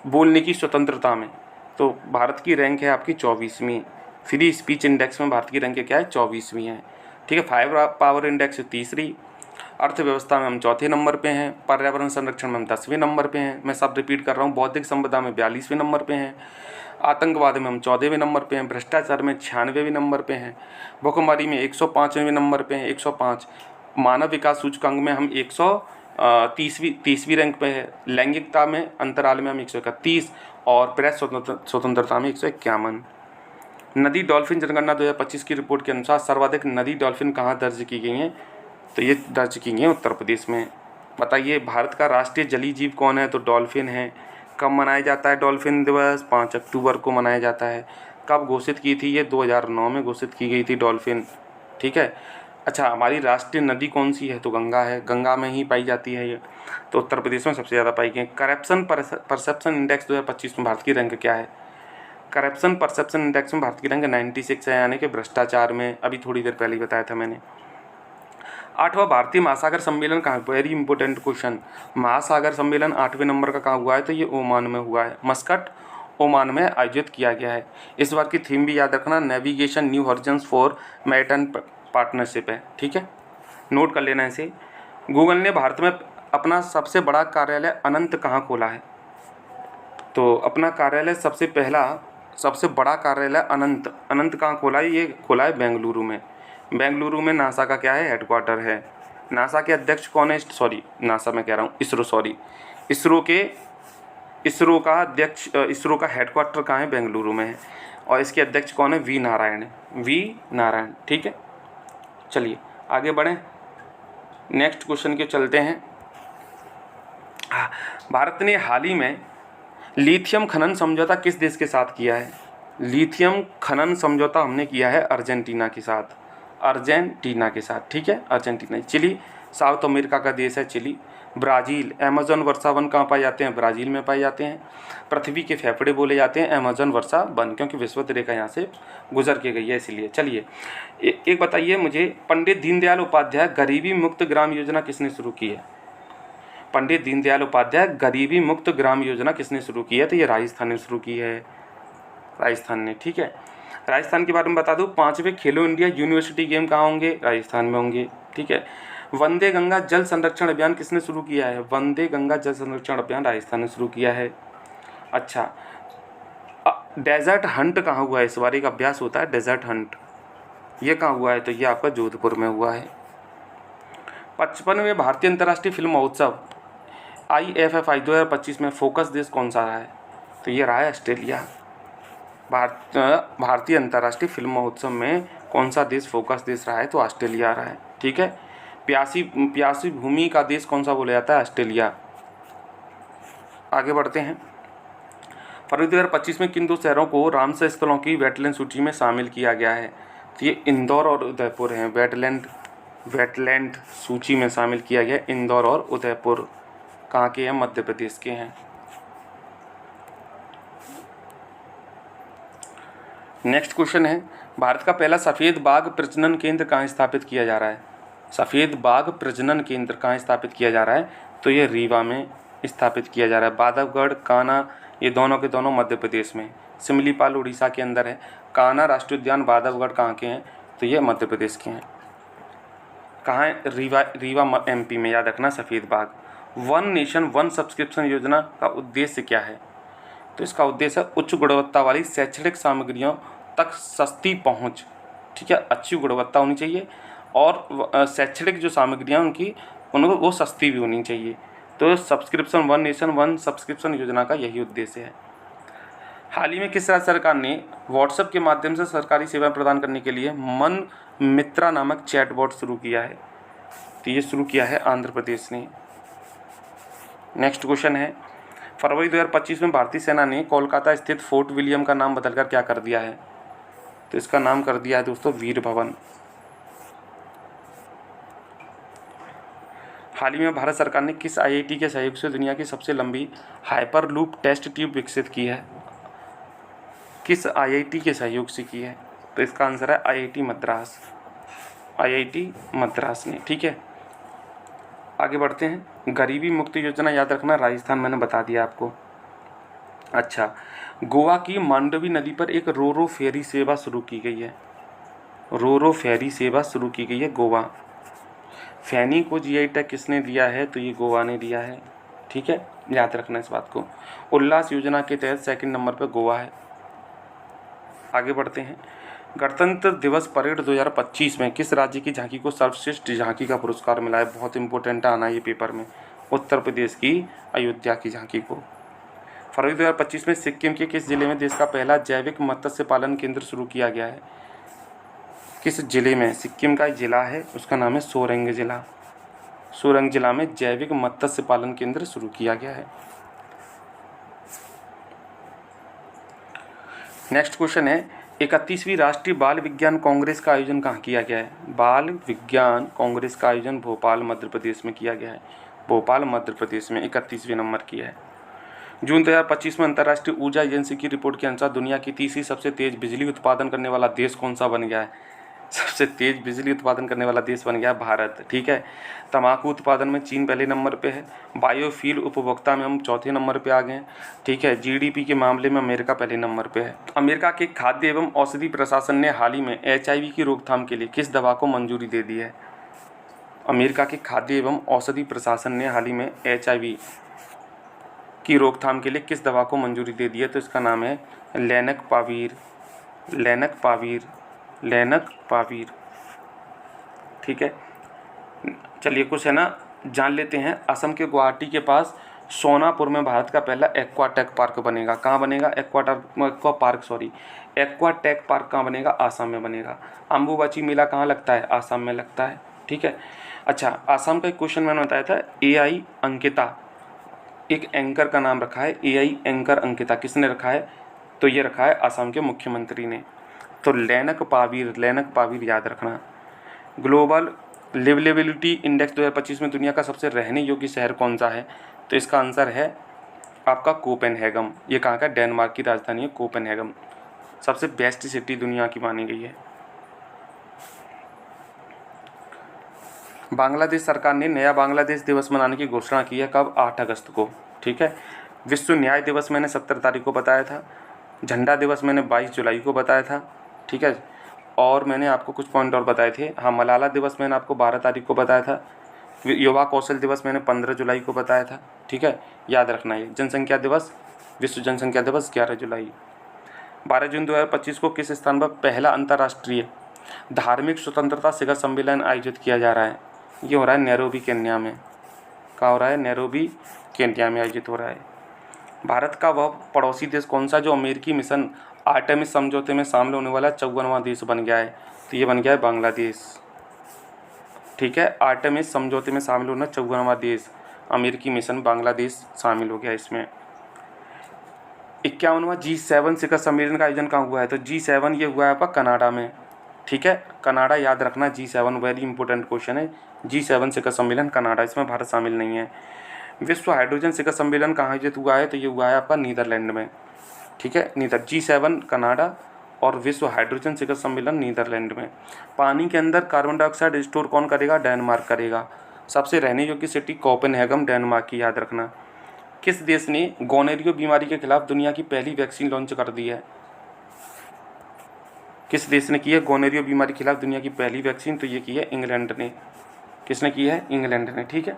बोलने की स्वतंत्रता में, तो भारत की रैंक है आपकी 24वीं। फ्री स्पीच इंडेक्स में भारत की रैंक क्या है, 24वीं है, ठीक है। फाइव पावर इंडेक्स 3री। अर्थव्यवस्था में हम 4थे नंबर पे हैं। पर्यावरण संरक्षण में हम 10वें नंबर पे हैं, मैं सब रिपीट कर रहा हूँ। बौद्धिक संपदा में 42वें नंबर पे हैं। आतंकवाद में हम 14वें नंबर पे हैं। भ्रष्टाचार में 96वें नंबर पे हैं। भुखमरी में 105वें नंबर पे हैं, 105। मानव विकास सूचकांक में हम 130वीं रैंक पे है। लैंगिकता में अंतराल में हम 131 और प्रेस स्वतंत्रता में 151। नदी डॉल्फिन जनगणना 2025 की रिपोर्ट के अनुसार सर्वाधिक नदी डॉल्फिन कहाँ दर्ज की गई हैं, तो ये दर्ज की गई हैं उत्तर प्रदेश में। बताइए भारत का राष्ट्रीय जलीय जीव कौन है, तो डॉल्फिन है। कब मनाया जाता है डॉल्फिन दिवस, 5 अक्टूबर को मनाया जाता है। कब घोषित की थी ये, 2009 में घोषित की गई थी डॉल्फिन, ठीक है। अच्छा, हमारी राष्ट्रीय नदी कौन सी है, तो गंगा है, गंगा में ही पाई जाती है ये, तो उत्तर प्रदेश में सबसे ज़्यादा पाई गई। करप्शन परसेप्शन इंडेक्स 2025 में भारत की रैंक क्या है, करप्शन परसेप्शन इंडेक्स में भारत की रैंक 96 है, यानी कि भ्रष्टाचार में, अभी थोड़ी देर पहले ही बताया था मैंने। 8वां भारतीय महासागर सम्मेलन कहाँ, वेरी इंपॉर्टेंट क्वेश्चन। महासागर सम्मेलन 8वें नंबर का कहाँ हुआ है, तो ये ओमान में हुआ है। मस्कट ओमान में आयोजित किया गया है। इस बार की थीम भी याद रखना, navigation new horizons for maritime partnership है, ठीक है, नोट कर लेना इसे। गूगल ने भारत में अपना सबसे बड़ा कार्यालय अनंत कहाँ खोला है, तो अपना कार्यालय सबसे बड़ा कार्यालय अनंत कहाँ खोला है, ये खोला है बेंगलुरु में। बेंगलुरु में नासा का क्या है, हेडक्वार्टर है। नासा के अध्यक्ष कौन है, नासा मैं कह रहा हूँ इसरो का अध्यक्ष, इसरो का हेडक्वार्टर कहाँ है, बेंगलुरु में है, और इसके अध्यक्ष कौन है, वी नारायण, ठीक है। चलिए आगे बढ़ें, नेक्स्ट क्वेश्चन के चलते हैं। भारत ने हाल ही में लिथियम खनन समझौता किस देश के साथ किया है, लिथियम खनन समझौता हमने किया है अर्जेंटीना के साथ, ठीक है, अर्जेंटीना। चिली साउथ अमेरिका का देश है, चिली। ब्राज़ील, अमेज़न वर्षा वन कहाँ पाए जाते हैं, ब्राज़ील में पाए जाते हैं। पृथ्वी के फेफड़े बोले जाते हैं अमेज़न वर्षा वन, क्योंकि विषुवत रेखा यहाँ से गुजर के गई है, इसलिए। चलिए एक बताइए मुझे, पंडित दीनदयाल उपाध्याय गरीबी मुक्त ग्राम योजना किसने शुरू की है, पंडित दीनदयाल उपाध्याय गरीबी मुक्त ग्राम योजना किसने शुरू की है, तो ये राजस्थान ने शुरू की है, राजस्थान ने, ठीक है। राजस्थान के बारे में बता दूं, 5वें खेलो इंडिया यूनिवर्सिटी गेम कहाँ होंगे, राजस्थान में होंगे, ठीक है। वंदे गंगा जल संरक्षण अभियान किसने शुरू किया है, वंदे गंगा जल संरक्षण अभियान राजस्थान ने शुरू किया है। अच्छा, डेजर्ट हंट कहाँ हुआ है, इस बार एक अभ्यास होता है डेजर्ट हंट, ये कहाँ हुआ है, तो ये आपका जोधपुर में हुआ है। 55वें भारतीय अंतर्राष्ट्रीय फिल्म महोत्सव IFFI 2025 में फोकस देश कौन सा रहा है, तो ये रहा है ऑस्ट्रेलिया। भारतीय अंतर्राष्ट्रीय फिल्म महोत्सव में कौन सा देश फोकस देश रहा है, तो ऑस्ट्रेलिया रहा है, ठीक है। प्यासी भूमि का देश कौन सा बोला जाता है, ऑस्ट्रेलिया। आगे बढ़ते हैं। फरवरी 2025 में किन दो शहरों को रामसर स्थलों की वेटलैंड सूची में शामिल किया गया है, तो ये इंदौर और उदयपुर हैं, वेटलैंड सूची में शामिल किया गया। इंदौर और उदयपुर कहाँ के हैं, मध्य प्रदेश के हैं। नेक्स्ट क्वेश्चन है, भारत का पहला सफ़ेद बाघ प्रजनन केंद्र कहाँ स्थापित किया जा रहा है? सफ़ेद बाघ प्रजनन केंद्र कहाँ स्थापित किया जा रहा है? तो ये रीवा में स्थापित किया जा रहा है। बांधवगढ़, कान्हा, ये दोनों के दोनों मध्य प्रदेश में। सिमलीपाल उड़ीसा के अंदर है। कान्हा राष्ट्रीय उद्यान, बांधवगढ़ कहाँ के हैं? तो ये मध्य प्रदेश के हैं। कहाँ है? रीवा एमपी में, याद रखना सफ़ेद बाघ। वन नेशन वन सब्सक्रिप्शन योजना का उद्देश्य क्या है? तो इसका उद्देश्य है उच्च गुणवत्ता वाली शैक्षणिक सामग्रियों तक सस्ती पहुंच। ठीक है, अच्छी गुणवत्ता होनी चाहिए और शैक्षणिक जो सामग्रियां उनको वो सस्ती भी होनी चाहिए। तो subscription, one nation one subscription योजना का यही उद्देश्य है। हाल ही में किस राज्य सरकार ने व्हाट्सएप के माध्यम से सरकारी सेवाएं प्रदान करने के लिए मन मित्रा नामक चैटबॉट शुरू किया है? तो ये शुरू किया है आंध्र प्रदेश ने। नेक्स्ट क्वेश्चन है, फरवरी 2025 में भारतीय सेना ने कोलकाता स्थित फोर्ट विलियम का नाम बदलकर क्या कर दिया है? तो इसका नाम कर दिया है दोस्तों वीर भवन। हाल ही में भारत सरकार ने किस आईआईटी के सहयोग से दुनिया की सबसे लंबी हाइपरलूप टेस्ट ट्यूब विकसित की है? किस आईआईटी के सहयोग से की है? तो इसका आंसर है आईआईटी मद्रास। आईआईटी मद्रास ने। ठीक है, आगे बढ़ते हैं। गरीबी मुक्ति योजना याद रखना, राजस्थान मैंने बता दिया आपको। अच्छा, गोवा की मांडवी नदी पर एक रोरो फेरी सेवा शुरू की गई है। रोरो फेरी सेवा शुरू की गई है गोवा। फैनी को जीआई टैग किसने दिया है? तो ये गोवा ने दिया है। ठीक है, याद रखना इस बात को। उल्लास योजना के तहत सेकंड नंबर पर गोवा है। आगे बढ़ते हैं। गणतंत्र दिवस परेड 2025 में किस राज्य की झांकी को सर्वश्रेष्ठ झांकी का पुरस्कार मिला है? बहुत इंपॉर्टेंट आना है ये पेपर में। उत्तर प्रदेश की अयोध्या की झांकी को। फरवरी 2025 में सिक्किम के किस जिले में देश का पहला जैविक मत्स्य पालन केंद्र शुरू किया गया है? किस जिले में? सिक्किम का जिला है, उसका नाम है सोरेंग जिला। सोरेंग जिला में जैविक मत्स्य पालन केंद्र शुरू किया गया है। नेक्स्ट क्वेश्चन है, 31वीं राष्ट्रीय बाल विज्ञान कांग्रेस का आयोजन कहाँ किया गया है? बाल विज्ञान कांग्रेस का आयोजन भोपाल मध्य प्रदेश में किया गया है। भोपाल मध्य प्रदेश में 31वें नंबर की है। जून 2025 में अंतर्राष्ट्रीय ऊर्जा एजेंसी की रिपोर्ट के अनुसार दुनिया की तीसरी सबसे तेज बिजली उत्पादन करने वाला देश कौन सा बन गया है? सबसे तेज बिजली उत्पादन करने वाला देश बन गया भारत। ठीक है, तंबाकू उत्पादन में चीन पहले नंबर पे है। बायोफ्यूल उपभोक्ता में हम चौथे नंबर पे आ गए हैं। ठीक है, जीडीपी के मामले में अमेरिका पहले नंबर पे है। अमेरिका के खाद्य एवं औषधि प्रशासन ने हाल ही में एचआईवी की रोकथाम के लिए किस दवा को मंजूरी दे दी है? अमेरिका के खाद्य एवं औषधि प्रशासन ने हाल ही में एचआईवी की रोकथाम के लिए किस दवा को मंजूरी दे दी है? तो इसका नाम है लेनकपावीर। लेनकपावीर। ठीक है, चलिए कुछ है ना जान लेते हैं। असम के गुवाहाटी के पास सोनापुर में भारत का पहला एक्वाटेक पार्क बनेगा। कहाँ बनेगा? एक्वा टेक पार्क कहाँ बनेगा? आसाम में बनेगा। अम्बुबाची मेला कहाँ लगता है? आसाम में लगता है। ठीक है, अच्छा, आसाम का एक क्वेश्चन मैंने बताया था, एआई अंकिता, एक एंकर का नाम रखा है एआई एंकर अंकिता। किसने रखा है? तो ये रखा है आसाम के मुख्यमंत्री ने। तो लेनकपावीर याद रखना। ग्लोबल लिवलेबिलिटी इंडेक्स 2025 में दुनिया का सबसे रहने योग्य शहर कौन सा है? तो इसका आंसर है आपका कोपेनहेगन। ये कहाँ का? डेनमार्क की राजधानी है कोपेनहेगन। सबसे बेस्ट सिटी दुनिया की मानी गई है। बांग्लादेश सरकार ने नया बांग्लादेश दिवस मनाने की घोषणा की है। कब? 8 अगस्त को। ठीक है, विश्व न्याय दिवस मैंने 17 तारीख को बताया था। झंडा दिवस मैंने 22 जुलाई को बताया था। ठीक है, और मैंने आपको कुछ पॉइंट और बताए थे। हाँ, मलाला दिवस मैंने आपको 12 तारीख को बताया था। युवा कौशल दिवस मैंने 15 जुलाई को बताया था। ठीक है, याद रखना ये। जनसंख्या दिवस, विश्व जनसंख्या दिवस 11 जुलाई। 12 जून 2025 को किस स्थान पर पहला अंतर्राष्ट्रीय धार्मिक स्वतंत्रता शिखर सम्मेलन आयोजित किया जा रहा है? ये हो रहा है नैरोबी केन्या में। कहाँ हो रहा है? नैरोबी केन्या में आयोजित हो रहा है। भारत का वह पड़ोसी देश कौन सा जो अमेरिकी मिशन आर्टेमिस समझौते में शामिल होने वाला 54वां देश बन गया है? तो ये बन गया है बांग्लादेश। ठीक है, आर्टेमिस समझौते में शामिल होना 54वां देश, अमेरिकी मिशन बांग्लादेश शामिल हो गया इसमें। 51वां G7 शिखर सम्मेलन का आयोजन कहाँ हुआ है? तो G7 ये हुआ है आपका कनाडा में। ठीक है, कनाडा याद रखना। G7 वेरी इंपॉर्टेंट क्वेश्चन है। G7 शिखर सम्मेलन कनाडा, इसमें भारत शामिल नहीं है। विश्व हाइड्रोजन शिखर सम्मेलन कहाँ आयोजित हुआ है? तो ये हुआ है आपका नीदरलैंड में। ठीक है, G7 कनाडा और विश्व हाइड्रोजन शिखर सम्मेलन नीदरलैंड में। पानी के अंदर कार्बन डाइऑक्साइड स्टोर कौन करेगा? डेनमार्क करेगा। सबसे रहने योग्य सिटी कोपेनहेगन डेनमार्क की, याद रखना। किस देश ने गोनेरियो बीमारी के खिलाफ दुनिया की पहली वैक्सीन लॉन्च कर दी है? किस देश ने की है गोनेरियो बीमारी के खिलाफ दुनिया की पहली वैक्सीन? तो ये की है इंग्लैंड ने। किसने की है? इंग्लैंड ने, ठीक है।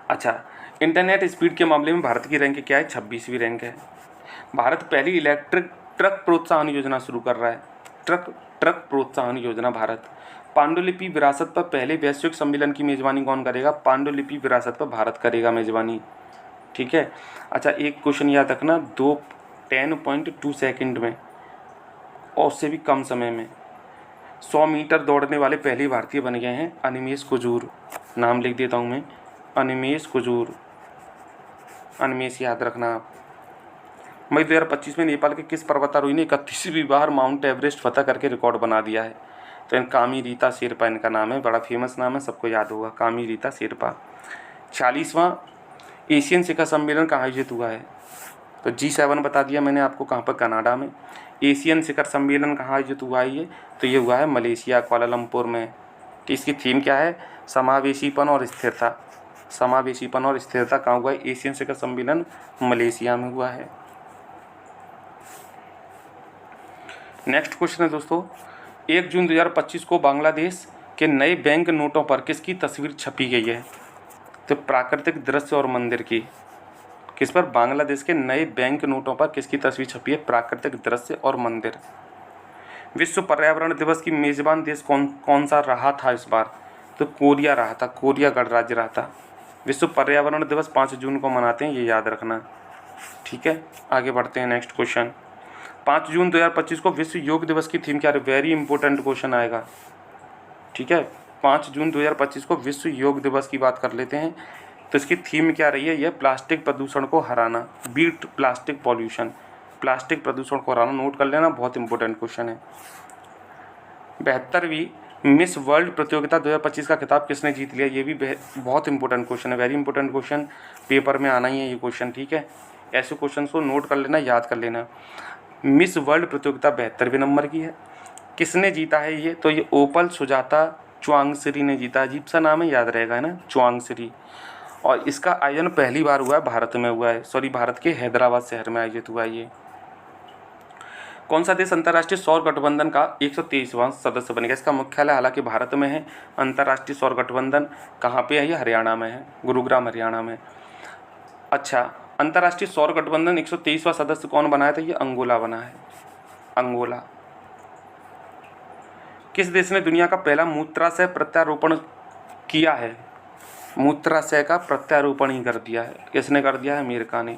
अच्छा, इंटरनेट स्पीड के मामले में भारत की रैंक क्या है? 26वीं रैंक है। भारत पहली इलेक्ट्रिक ट्रक प्रोत्साहन योजना शुरू कर रहा है। ट्रक प्रोत्साहन योजना भारत। पांडुलिपि विरासत पर पहले वैश्विक सम्मेलन की मेजबानी कौन करेगा? पांडुलिपि विरासत पर भारत करेगा मेजबानी, ठीक है। अच्छा, एक क्वेश्चन याद रखना, 10.2 सेकंड में और उससे भी कम समय में 100 मीटर दौड़ने वाले पहले भारतीय बन गए हैं अनिमेष कुजूर। नाम लिख देता हूँ मैं, अनिमेष कुजूर। अनिमेष याद रखना आप। मई 2025 में नेपाल के किस पर्वतारोही ने 31वीं बार माउंट एवरेस्ट फतह करके रिकॉर्ड बना दिया है? तो कामी रीता शेरपा इनका नाम है, बड़ा फेमस नाम है, सबको याद होगा, कामी रीता शेरपा। 46वां एशियन शिखर सम्मेलन कहाँ आयोजित हुआ है? तो G7 बता दिया मैंने आपको, कहाँ पर? कनाडा में। एशियन शिखर सम्मेलन कहाँ आयोजित हुआ है ये? तो ये हुआ है मलेशिया, कुआलालंपुर में। तो इसकी थीम क्या है? समावेशीपन और स्थिरता। समावेशीपन और स्थिरता कहाँ हुआ है? एशियन शिखर सम्मेलन मलेशिया में हुआ है। नेक्स्ट क्वेश्चन है दोस्तों, 1 जून 2025 को बांग्लादेश के नए बैंक नोटों पर किसकी तस्वीर छपी गई है? तो प्राकृतिक दृश्य और मंदिर की। किस पर? बांग्लादेश के नए बैंक नोटों पर किसकी तस्वीर छपी है? प्राकृतिक दृश्य और मंदिर। विश्व पर्यावरण दिवस की मेजबान देश कौन सा रहा था इस बार? तो कोरिया रहा था, कोरिया गणराज्य रहा था। विश्व पर्यावरण दिवस 5 जून को मनाते हैं, ये याद रखना, ठीक है। आगे बढ़ते हैं, नेक्स्ट क्वेश्चन। 5 जून 2025 को विश्व योग दिवस की थीम क्या है? वेरी इंपॉर्टेंट क्वेश्चन आएगा, ठीक है। 5 जून 2025 को विश्व योग दिवस की बात कर लेते हैं। तो इसकी थीम क्या रही है? यह प्लास्टिक प्रदूषण को हराना, बीट प्लास्टिक पॉल्यूशन। प्लास्टिक प्रदूषण को हराना, नोट कर लेना, बहुत इंपॉर्टेंट क्वेश्चन है। 72वीं मिस वर्ल्ड प्रतियोगिता 2025 का खिताब किसने जीत लिया? ये भी बहुत इंपॉर्टेंट क्वेश्चन है, वेरी इंपॉर्टेंट क्वेश्चन, पेपर में आना ही है ये क्वेश्चन, ठीक है। ऐसे क्वेश्चन को नोट कर लेना, याद कर लेना। मिस वर्ल्ड प्रतियोगिता 72वें नंबर की है। किसने जीता है ये? तो ये ओपल सुजाता चुआंगश्री ने जीता। अजीब सा नाम है, याद रहेगा, है ना, चुआंगश्री। और इसका आयोजन पहली बार हुआ है भारत में हुआ है, भारत के हैदराबाद शहर में आयोजित हुआ है ये। कौन सा देश अंतर्राष्ट्रीय सौर गठबंधन का 123वां सदस्य बनेगा? इसका मुख्यालय हालांकि भारत में है। अंतर्राष्ट्रीय सौर गठबंधन कहाँ पे है? ये हरियाणा में है, गुरुग्राम हरियाणा में। अच्छा, अंतर्राष्ट्रीय सौर गठबंधन 123वां सदस्य कौन बनाया था? ये अंगोला बना है, अंगोला। किस देश ने दुनिया का पहला मूत्राशय प्रत्यारोपण किया है? मूत्राशय का प्रत्यारोपण ही कर दिया है। किसने कर दिया है? अमेरिका ने।